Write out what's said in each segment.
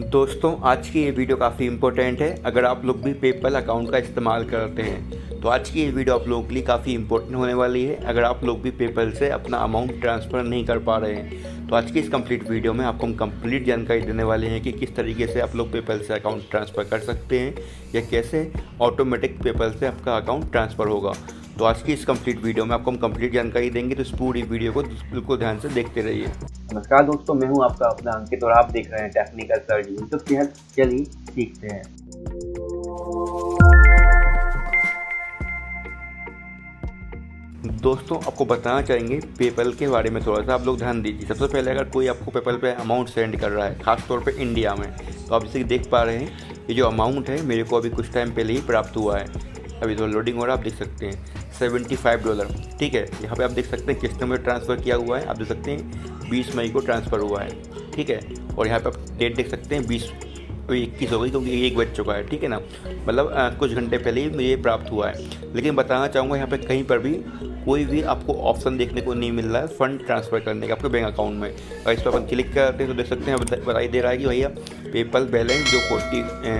दोस्तों आज की ये वीडियो काफ़ी इम्पोर्टेंट है। अगर आप लोग भी पेपल अकाउंट का इस्तेमाल करते हैं तो आज की ये वीडियो आप लोगों के लिए काफ़ी इम्पोर्टेंट होने वाली है। अगर आप लोग भी पेपल से अपना अमाउंट ट्रांसफ़र नहीं कर पा रहे हैं तो आज की इस कंप्लीट वीडियो में आपको हम कंप्लीट जानकारी देने वाले हैं कि किस तरीके से आप लोग पेपल से अकाउंट ट्रांसफ़र कर सकते हैं या कैसे ऑटोमेटिक पेपल से आपका अकाउंट ट्रांसफ़र होगा। तो आज की इस कंप्लीट वीडियो में आपको हम कंप्लीट जानकारी देंगे, तो इस पूरी वीडियो को बिल्कुल ध्यान से देखते रहिए। नमस्कार दोस्तों, मैं हूं आपका अपना अंकित और आप देख रहे हैं टेक्निकल सर्च यूट्यूब चैनल। चलिए सीखते हैं। दोस्तों आपको बताना चाहेंगे पेपल के बारे में, थोड़ा सा आप लोग ध्यान दीजिए। सबसे पहले अगर कोई आपको पेपल पे अमाउंट सेंड कर रहा है, खासतौर पे इंडिया में, तो आप जैसे देख पा रहे हैं ये जो अमाउंट है मेरे को अभी कुछ टाइम पहले ही प्राप्त हुआ है। अभी तो लोडिंग हो रहा है, आप देख सकते हैं $75। ठीक है, यहाँ पे आप देख सकते हैं किस नंबर ट्रांसफ़र किया हुआ है। आप देख सकते हैं 20 मई को ट्रांसफ़र हुआ है। ठीक है, और यहाँ पे आप डेट देख सकते हैं 21 हो गई क्योंकि 1 बज चुका है। ठीक है ना, मतलब कुछ घंटे पहले ही मुझे प्राप्त हुआ है। लेकिन बताना चाहूँगा यहाँ पे कहीं पर भी कोई भी आपको ऑप्शन देखने को नहीं मिल रहा है फ़ंड ट्रांसफ़र करने का आपके बैंक अकाउंट में। और इस पर अपन क्लिक करते हैं तो देख सकते हैं बताई दे रहा है कि भैया पेपल बैलेंस जो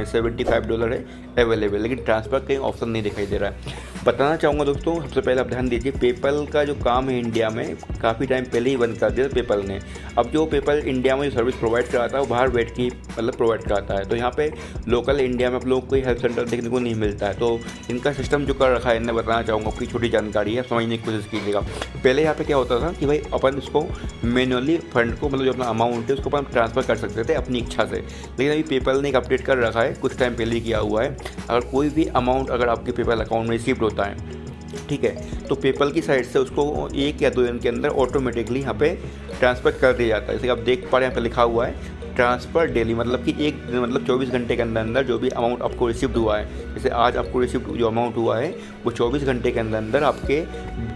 $75 है अवेलेबल, लेकिन ट्रांसफ़र कहीं ऑप्शन नहीं दिखाई दे रहा है। बताना चाहूँगा दोस्तों, सबसे पहले आप ध्यान दीजिए, पेपल का जो काम है इंडिया में काफ़ी टाइम पहले ही बंद कर दिया पेपल ने। अब जो पेपल इंडिया में जो सर्विस प्रोवाइड कराता है वो बाहर बैठ के मतलब प्रोवाइड कराता है। तो यहाँ पे लोकल इंडिया में आप लोगों को कोई हेल्प सेंटर देखने को नहीं मिलता है। तो इनका सिस्टम जो कर रखा है, इन्हें बताना चाहूँगा, आपकी छोटी जानकारी है, समझने की कोशिश कीजिएगा। पहले यहाँ पे क्या होता था कि भाई अपन इसको मैनुअली फंड को मतलब जो अपना अमाउंट है उसको अपन ट्रांसफ़र कर सकते थे अपनी इच्छा से। लेकिन अभी पेपल ने एक अपडेट कर रखा है, कुछ टाइम पहले किया हुआ है। अगर कोई भी अमाउंट अगर आपके पेपल अकाउंट में रिसीव्ड होता है, ठीक है, तो पेपल की साइड से उसको 1 या 2 दिन के अंदर ऑटोमेटिकली यहाँ पे ट्रांसफ़र कर दिया जाता है। जैसे आप देख पा रहे हैं यहाँ पे लिखा हुआ है ट्रांसफ़र डेली, मतलब कि एक मतलब 24 घंटे के अंदर अंदर जो भी अमाउंट आपको रिसीव्ड हुआ है, जैसे आज आपको रिसीव्ड जो अमाउंट हुआ है वो 24 घंटे के अंदर अंदर आपके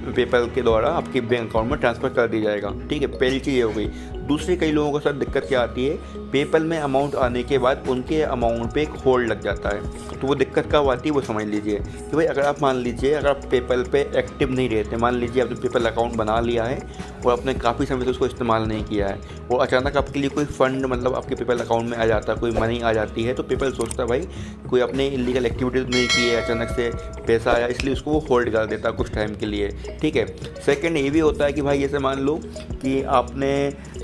पेपल के द्वारा आपके बैंक अकाउंट में ट्रांसफ़र कर दिया जाएगा। ठीक है, पहली चीज़ ये हो गई। दूसरी, कई लोगों के साथ दिक्कत क्या आती है, पेपल में अमाउंट आने के बाद उनके अमाउंट पे एक होल्ड लग जाता है। तो वो दिक्कत कब आती है वो समझ लीजिए कि भाई अगर आप मान लीजिए अगर आप पेपल पे एक्टिव नहीं रहते, मान लीजिए आपने पेपल अकाउंट बना लिया है और आपने काफ़ी समय से उसको इस्तेमाल नहीं किया है और अचानक आपके लिए कोई फ़ंड मतलब आपके पेपल अकाउंट में आ जाता है, कोई मनी आ जाती है, तो पेपल सोचता है भाई कोई अपने इलीगल एक्टिविटीज़ नहीं की है, अचानक से पैसा आया, इसलिए उसको वो होल्ड कर देता है कुछ टाइम के लिए। ठीक है, सेकंड ये भी होता है कि भाई जैसे मान लो कि आपने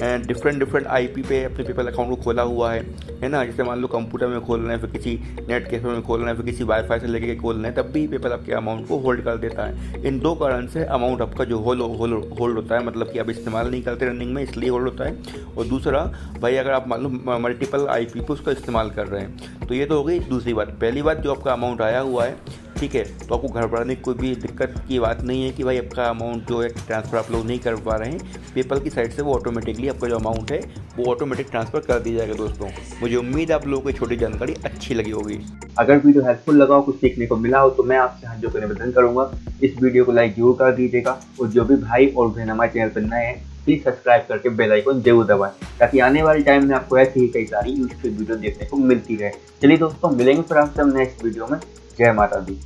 डिफरेंट आईपी पे अपने पेपल अकाउंट को खोला हुआ है ना, जैसे मान लो कंप्यूटर में खोलना है, फिर किसी नेट कैफे में खोलना है, फिर किसी वाईफाई से लेके खोलना है, तब भी पेपल आपके अमाउंट को होल्ड कर देता है। इन 2 कारण से अमाउंट आपका जो होल्ड होता है, मतलब कि आप इस्तेमाल नहीं करते रनिंग में, इसलिए होल्ड होता है। और दूसरा भाई अगर आप मान लो मल्टीपल आईपी पे उसका इस्तेमाल कर रहे हैं, तो ये तो हो गई दूसरी बात। पहली बात, जो आपका अमाउंट आया हुआ है, ठीक है, तो आपको घबराने की कोई भी दिक्कत की बात नहीं है कि भाई आपका अमाउंट जो है ट्रांसफ़र आप लोग नहीं कर पा रहे हैं। पेपल की साइड से वो ऑटोमेटिकली आपका जो अमाउंट है वो ऑटोमेटिक ट्रांसफ़र कर दिया जाएगा। दोस्तों मुझे उम्मीद है आप लोगों को छोटी जानकारी अच्छी लगी होगी। अगर वीडियो हेल्पफुल लगा हो, कुछ सीखने को मिला हो, तो मैं आपसे हाथ जोड़ कर निवेदन करूंगा इस वीडियो को लाइक जरूर कर दीजिएगा। और जो भी भाई और बहन हमारे चैनल पर नए हैं, प्लीज़ सब्सक्राइब करके बेल आइकन जरूर दबाएं, ताकि आने वाले टाइम में आपको ऐसी ही कई सारी यूजफुल वीडियो देखने को मिलती रहे। चलिए दोस्तों, मिलेंगे फिर आपसे हम नेक्स्ट वीडियो में। जय माता दी।